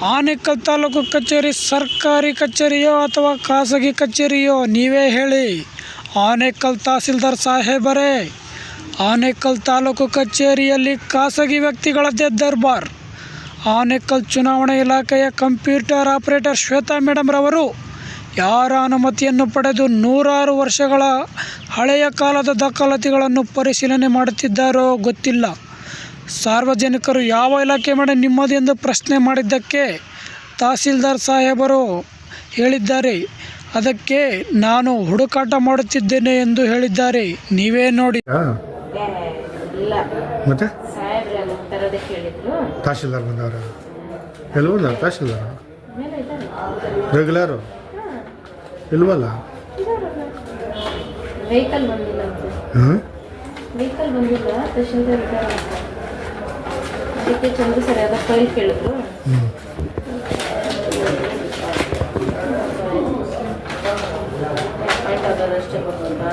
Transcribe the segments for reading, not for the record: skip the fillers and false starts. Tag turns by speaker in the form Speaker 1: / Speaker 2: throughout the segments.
Speaker 1: ಆನೇಕಲ್ ತಾಲೂಕು ಕಚೇರಿ ಸರ್ಕಾರಿ ಕಚೇರಿಯೋ ಅಥವಾ ಖಾಸಗಿ ಕಚೇರಿಯೋ ನೀವೇ ಹೇಳಿ. ಆನೇಕಲ್ ತಹಸೀಲ್ದಾರ್ ಸಾಹೇಬರೇ, ಆನೇಕಲ್ ತಾಲೂಕು ಕಚೇರಿಯಲ್ಲಿ ಖಾಸಗಿ ವ್ಯಕ್ತಿಗಳದ್ದೇ ದರ್ಬಾರ್. ಆನೇಕಲ್ ಚುನಾವಣಾ ಇಲಾಖೆಯ ಕಂಪ್ಯೂಟರ್ ಆಪರೇಟರ್ ಶ್ವೇತಾ ಮೇಡಮ್ ರವರು ಯಾರ ಅನುಮತಿಯನ್ನು ಪಡೆದು ನೂರಾರು ವರ್ಷಗಳ ಹಳೆಯ ಕಾಲದ ದಾಖಲಾತಿಗಳನ್ನು ಪರಿಶೀಲನೆ ಮಾಡುತ್ತಿದ್ದಾರೋ ಗೊತ್ತಿಲ್ಲ. ಸಾರ್ವಜನಿಕರು ಯಾವ ಇಲಾಖೆ ಮಾಡಿ ನಿಮ್ಮದು ಎಂದು ಪ್ರಶ್ನೆ ಮಾಡಿದ್ದಕ್ಕೆ ತಹಸೀಲ್ದಾರ್ ಸಾಹೇಬರು ಹೇಳಿದ್ದಾರೆ, ಅದಕ್ಕೆ ನಾನು ಹುಡುಕಾಟ ಮಾಡುತ್ತಿದ್ದೇನೆ ಎಂದು ಹೇಳಿದ್ದಾರೆ. ನೀವೇ ನೋಡಿ.
Speaker 2: ಮತ್ತೆ ತಹಶೀಲ್ದಾರ್ ಬಂದವರ ಎಲ್ವಲ್ಲ? ತಹಶೀಲ್ದಾರ ರೆಗ್ಯುಲರು ಇಲ್ವಲ್ಲ?
Speaker 3: ವೆಹಿಕಲ್ ಬಂದಿಲ್ಲ. ವೆಹಿಕಲ್ ಬಂದಿಲ್ಲ, ತಹಶೀಲ್ದಾರ್ ಇದ್ದಾರೆ. ಅದಕ್ಕೆ ಚಂದ್ರ ಸರ್ ಯಾವ್ದೋ ಫೈಲ್ ಕೇಳಿದ್ರು. ಪಾಯಿಂಟ್ ಆಗೋದಷ್ಟೇ ಬರ್ತದಾ?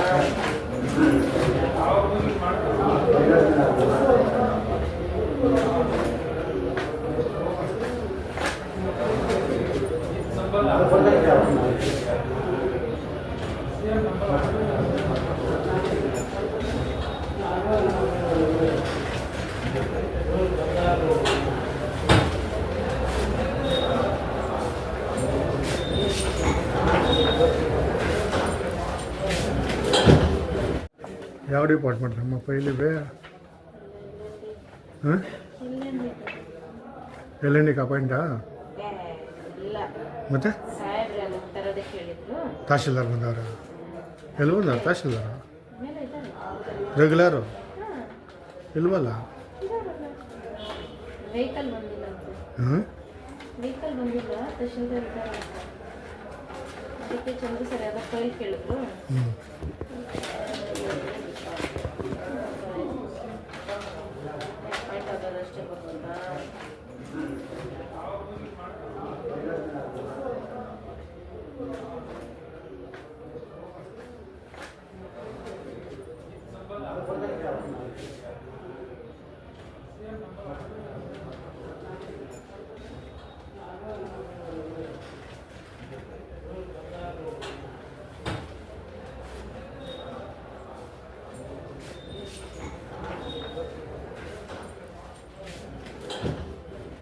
Speaker 2: ಯಾವ ಡಿಪಾರ್ಟ್ಮೆಂಟ್ ನಮ್ಮಪ್ಪ ಇಲ್ಲಿವೆ? ಹಾಂ, ಎಲ್ಲಿಂಡಿಗೆ ಅಪಾಯಿಂಟಾ? ಮತ್ತೆ ತಹಶೀಲ್ದಾರ್ ಬಂದವರ ಎಲ್ವಲ್ಲ? ತಹಶೀಲ್ದಾರ ರೆಗ್ಯುಲರು ಇಲ್ವಲ್ಲ?
Speaker 3: ವೆಹಿಕಲ್ ಬಂದಿಲ್ಲ. ವೆಹಿಕಲ್ ಬಂದಿಲ್ಲ, ತಹಶೀಲ್ದಾರ್ ಇದ್ದಾರೆ. ಅದಕ್ಕೆ ಚಂದ್ರ ಸರ್ ಯಾವ್ದೋ ಫೈಲ್ ಕೇಳಿದ್ರು. ಪಾಯಿಂಟ್ ಆಗೋದಷ್ಟೇ ಬರ್ತದಾ?